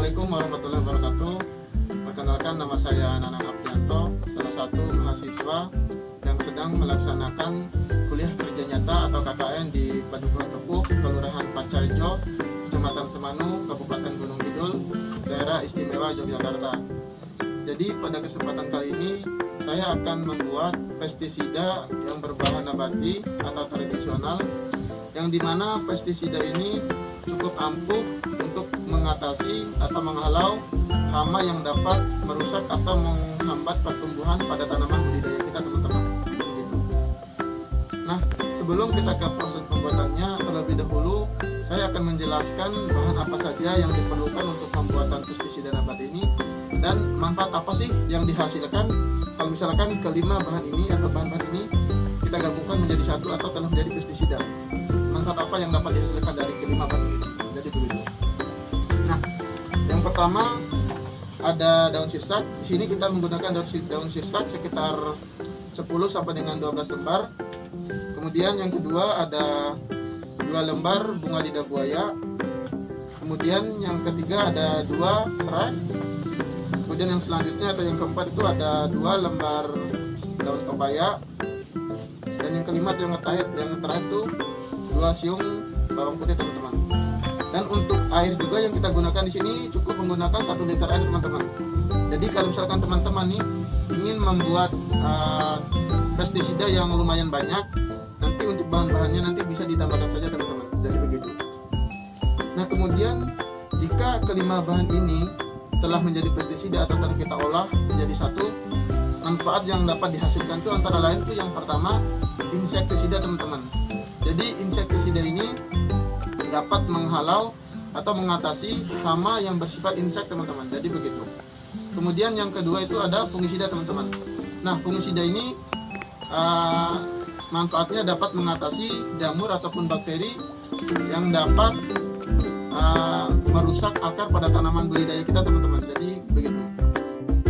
Assalamualaikum warahmatullahi wabarakatuh. Perkenalkan, nama saya Nanang Aprianto, salah satu mahasiswa yang sedang melaksanakan kuliah kerja nyata atau KKN di Padukuhan Tepuk, Kelurahan Pancarjo, Kecamatan Semanu, Kabupaten Gunung Kidul, Daerah Istimewa Yogyakarta. Jadi pada kesempatan kali ini saya akan membuat pestisida yang berbahan nabati atau tradisional, yang dimana pestisida ini cukup ampuh untuk mengatasi atau menghalau hama yang dapat merusak atau menghambat pertumbuhan pada tanaman budidaya kita, teman-teman. Begitu. Nah, sebelum kita ke proses pembuatannya, terlebih dahulu saya akan menjelaskan bahan apa saja yang diperlukan untuk pembuatan pestisida nabati ini dan manfaat apa sih yang dihasilkan kalau misalkan kelima bahan ini atau bahan-bahan ini kita gabungkan menjadi satu atau telah menjadi pestisida. Manfaat apa yang dapat dihasilkan dari kelima bahan ini? Jadi begitu. Nah, yang pertama ada daun sirsak. Di sini kita menggunakan daun sirsak sekitar 10 sampai dengan 12 lembar. Kemudian yang kedua ada 2 lembar bunga lidah buaya. Kemudian yang ketiga ada 2 serai. Kemudian yang selanjutnya atau yang keempat itu ada 2 lembar daun pepaya. Dan yang kelima atau yang terakhir itu 2 siung bawang putih, teman-teman. Dan untuk air juga yang kita gunakan di sini cukup menggunakan 1 liter air, teman-teman. Jadi kalau misalkan teman-teman nih ingin membuat pestisida yang lumayan banyak, nanti untuk bahan-bahannya nanti bisa ditambahkan saja, teman-teman. Jadi begitu. Nah, kemudian jika kelima bahan ini telah menjadi pestisida atau telah kita olah menjadi satu, manfaat yang dapat dihasilkan itu antara lain itu yang pertama insektisida, teman-teman. Jadi insektisida ini dapat menghalau atau mengatasi hama yang bersifat insek, teman-teman. Jadi begitu. Kemudian yang kedua itu ada fungisida, teman-teman. Nah, fungisida ini manfaatnya dapat mengatasi jamur ataupun bakteri yang dapat merusak akar pada tanaman budidaya kita, teman-teman. Jadi begitu.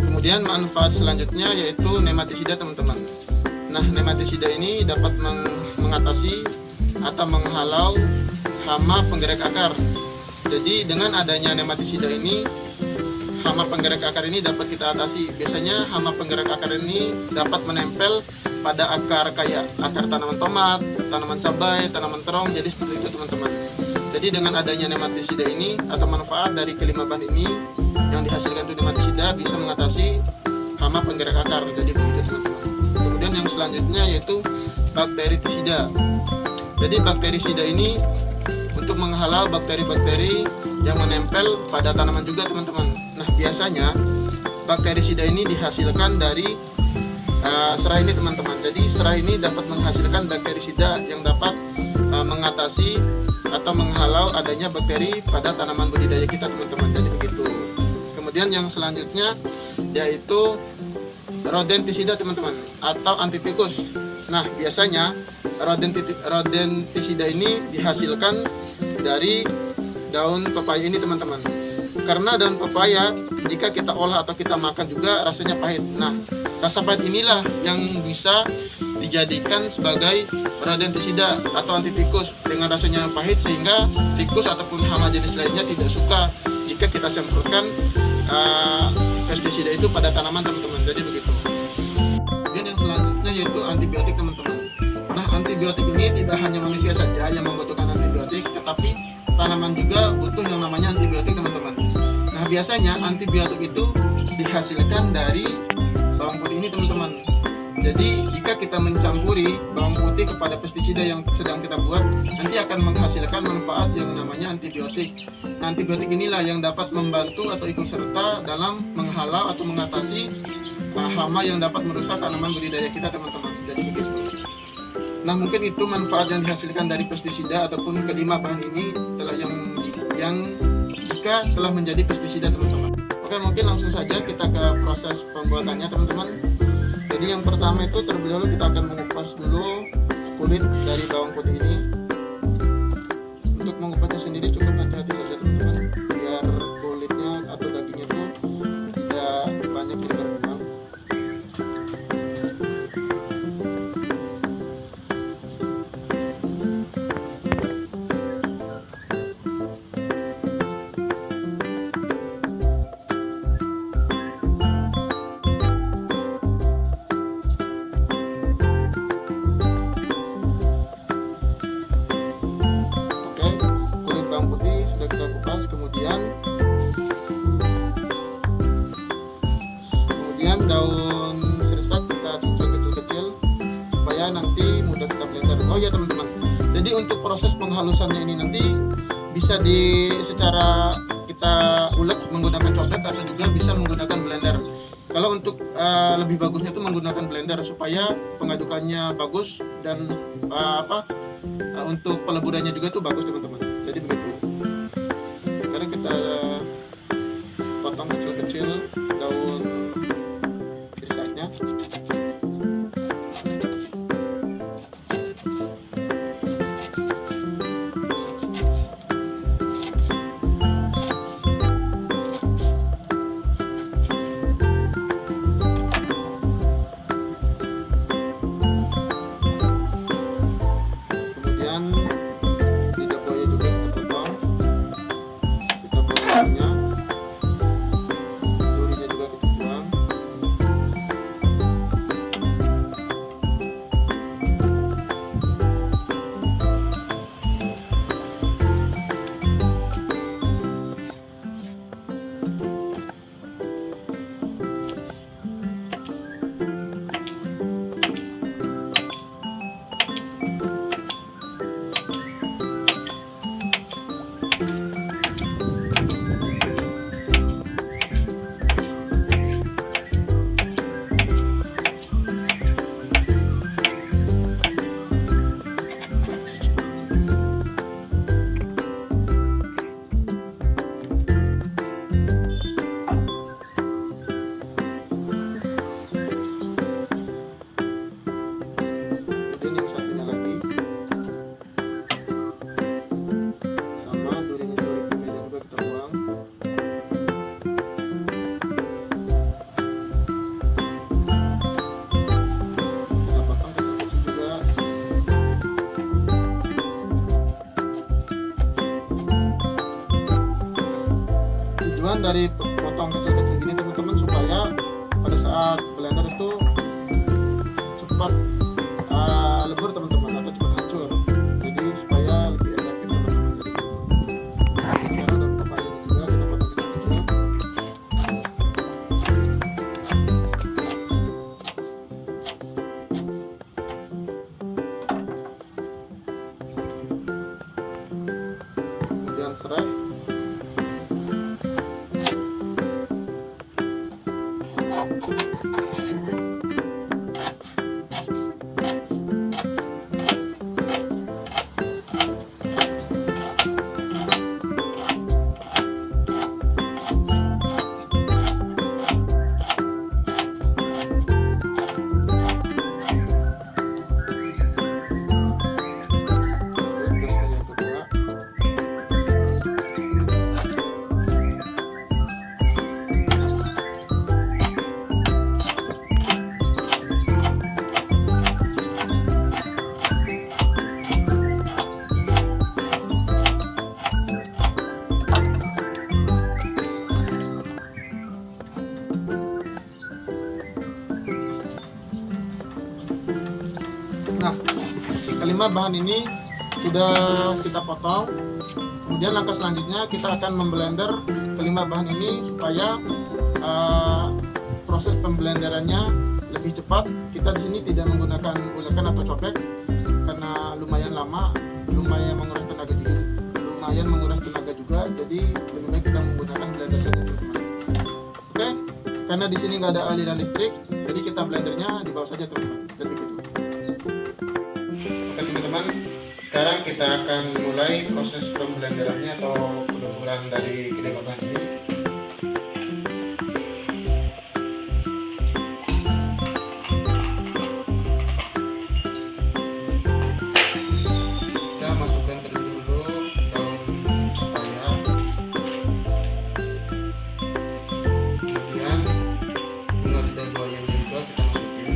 Kemudian manfaat selanjutnya yaitu nematisida, teman-teman. Nah, nematisida ini dapat mengatasi atau menghalau hama penggerak akar. Jadi dengan adanya nematisida ini, hama penggerak akar ini dapat kita atasi. Biasanya hama penggerak akar ini dapat menempel pada akar kayak akar tanaman tomat, tanaman cabai, tanaman terong. Jadi seperti itu, teman-teman. Jadi dengan adanya nematisida ini atau manfaat dari kelima bahan ini yang dihasilkan itu nematisida bisa mengatasi hama penggerak akar. Jadi begitu, teman-teman. Kemudian yang selanjutnya yaitu bakteritisida. Jadi bakterisida ini untuk menghalau bakteri-bakteri yang menempel pada tanaman juga, teman-teman. Nah, biasanya bakterisida ini dihasilkan dari serai ini, teman-teman. Jadi serai ini dapat menghasilkan bakterisida yang dapat mengatasi atau menghalau adanya bakteri pada tanaman budidaya kita, teman-teman. Jadi begitu. Kemudian yang selanjutnya yaitu rodentisida, teman-teman, atau antitikus. Nah, biasanya rodentisida ini dihasilkan dari daun pepaya ini, teman-teman. Karena daun pepaya jika kita olah atau kita makan juga rasanya pahit. Nah, rasa pahit inilah yang bisa dijadikan sebagai rodentisida atau antitikus dengan rasanya pahit, sehingga tikus ataupun hama jenis lainnya tidak suka jika kita semprotkan pestisida itu pada tanaman, teman-teman. Jadi begitu. Kemudian yang selanjutnya yaitu antibiotik, teman-teman. Nah, antibiotik ini tidak hanya manusia saja yang membutuhkan antibiotik, tetapi tanaman juga butuh yang namanya antibiotik, teman-teman. Nah, biasanya antibiotik itu dihasilkan dari bawang putih ini, teman-teman. Jadi jika kita mencampuri bawang putih kepada pestisida yang sedang kita buat, nanti akan menghasilkan manfaat yang namanya antibiotik. Nah, antibiotik inilah yang dapat membantu atau ikut serta dalam menghalau atau mengatasi hama yang dapat merusak tanaman budidaya kita, teman-teman. Jadi begitu. Nah, mungkin itu manfaat yang dihasilkan dari pestisida ataupun kelima bahan ini yang jika telah menjadi pestisida, teman-teman. Oke, mungkin langsung saja kita ke proses pembuatannya, teman-teman. Jadi yang pertama itu terlebih dahulu kita akan mengupas dulu kulit dari bawang putih ini. Untuk mengupasnya sendiri cukup hati-hati saja, teman-teman, biar kulitnya atau dagingnya itu tidak banyak yang terbuang. Kemudian daun sirsak kita cincang kecil-kecil supaya nanti mudah kita blender. Oh ya teman-teman, jadi untuk proses penghalusannya ini nanti bisa secara kita ulek menggunakan cobek atau juga bisa menggunakan blender. Kalau untuk lebih bagusnya itu menggunakan blender supaya pengadukannya bagus dan untuk peleburannya juga tuh bagus teman-teman. Jadi begitu. Sekarang kita potong kecil-kecil daun sirsaknya. Lidahnya juga kita potong, kita potongnya, durinya juga kita buang. Kemudian yang satunya lagi sama durinya juga kita buang. Kita potong kecil-kecil juga. Tujuan dari potong kecil-kecil gini teman-teman supaya pada saat blender itu cepat lebur teman-teman atau cepat hancur. Jadi supaya lebih efektif teman-teman. Jadi sekarang daun pepaya juga kita potong kecil-kecil. Kemudian serai. Nah, kelima bahan ini sudah kita potong. Kemudian langkah selanjutnya kita akan memblender kelima bahan ini supaya proses pemblenderannya lebih cepat. Kita di sini tidak menggunakan ulekan atau cobek karena lumayan lama, lumayan menguras tenaga juga. Jadi lebih baik kita menggunakan blender saja, teman-teman. Oke, karena di sini nggak ada aliran listrik, jadi kita blendernya di bawah saja, teman-teman. Dan begitu. Oke teman-teman, sekarang kita akan mulai proses pemblenderannya atau peleburan dari kelima bahan ini. Kita masukkan terlebih dulu daun pepaya, kemudian bunga lidah buayanya juga kita masukin.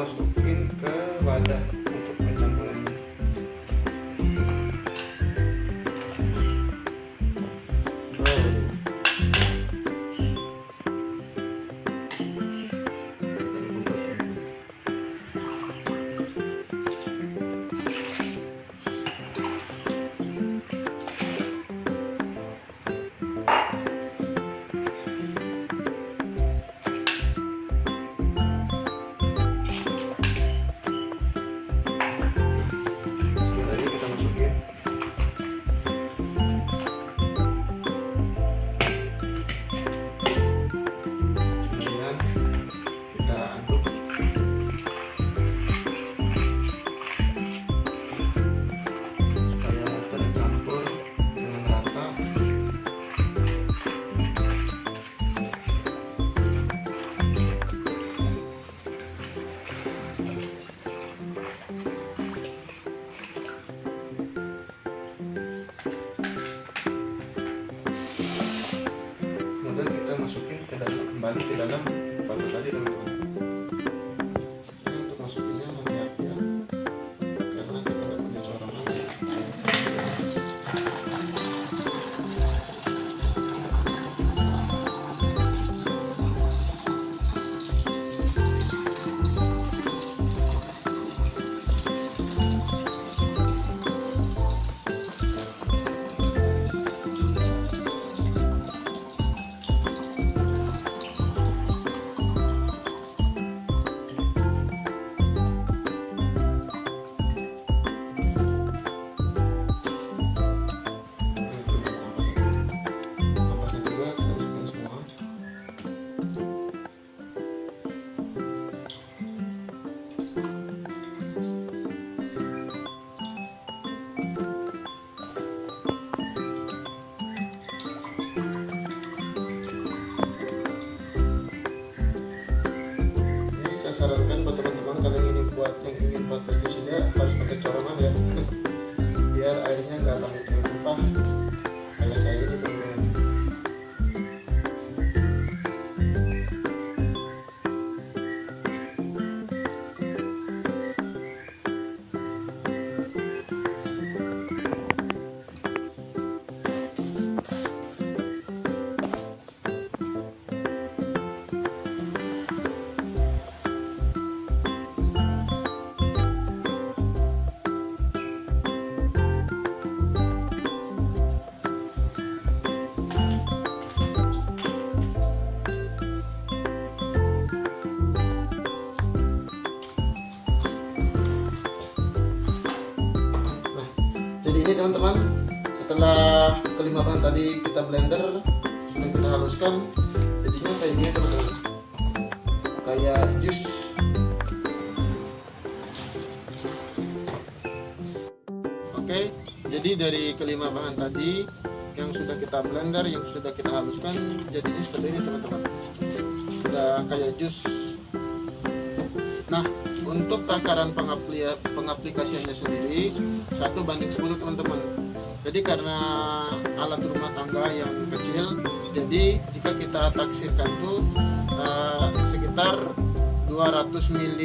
masukin ke wadah untuk pencampurannya. Masukin ke dalam, kembali ke dalam batu tadi teman-teman. Ini untuk masukinnya hati-hati ya, karena kita nggak punya corongan. Sarankan buat teman-teman kalau yang ingin buat pestisida harus pakai corongan ya, biar airnya nggak banyak tumpah kayak saya ini teman-teman. Jadi ini teman-teman, setelah kelima bahan tadi kita blender, sudah kita haluskan, jadinya kayak gini teman-teman, kayak jus. Oke, jadi dari kelima bahan tadi yang sudah kita blender, yang sudah kita haluskan, jadinya seperti ini teman-teman, sudah kayak jus. Nah, untuk takaran pengaplikasiannya sendiri 1:10 teman-teman. Jadi karena alat rumah tangga yang kecil, jadi jika kita taksirkan tuh sekitar 200 ml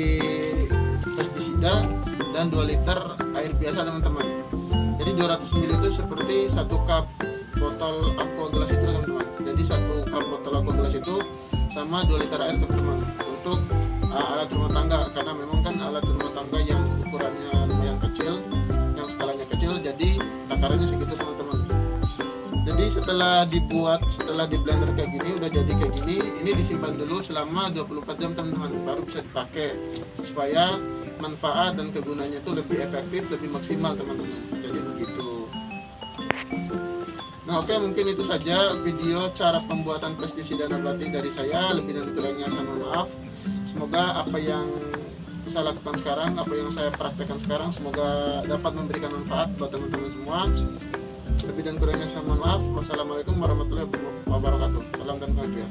pestisida dan 2 liter air biasa teman-teman. Jadi 200 ml itu seperti 1 cup botol aqua gelas itu teman-teman. Jadi 1 cup botol aqua gelas itu sama 2 liter air teman-teman untuk alat rumah tangga, karena memang kan alat rumah tangga yang ukurannya lumayan kecil, yang skalanya kecil, jadi takarannya segitu teman-teman. Jadi setelah di blender kayak gini, udah jadi kayak gini, ini disimpan dulu selama 24 jam teman-teman, baru bisa dipakai supaya manfaat dan kegunaannya itu lebih efektif, lebih maksimal teman-teman. Jadi begitu. Nah oke, mungkin itu saja video cara pembuatan pestisida nabati dari saya. Lebih dan kurangnya saya mohon maaf. Semoga apa yang saya lakukan sekarang, apa yang saya praktekkan sekarang, semoga dapat memberikan manfaat buat teman-teman semua. Lebih dan kurangnya saya mohon maaf. Wassalamualaikum warahmatullahi wabarakatuh. Salam dan bahagia.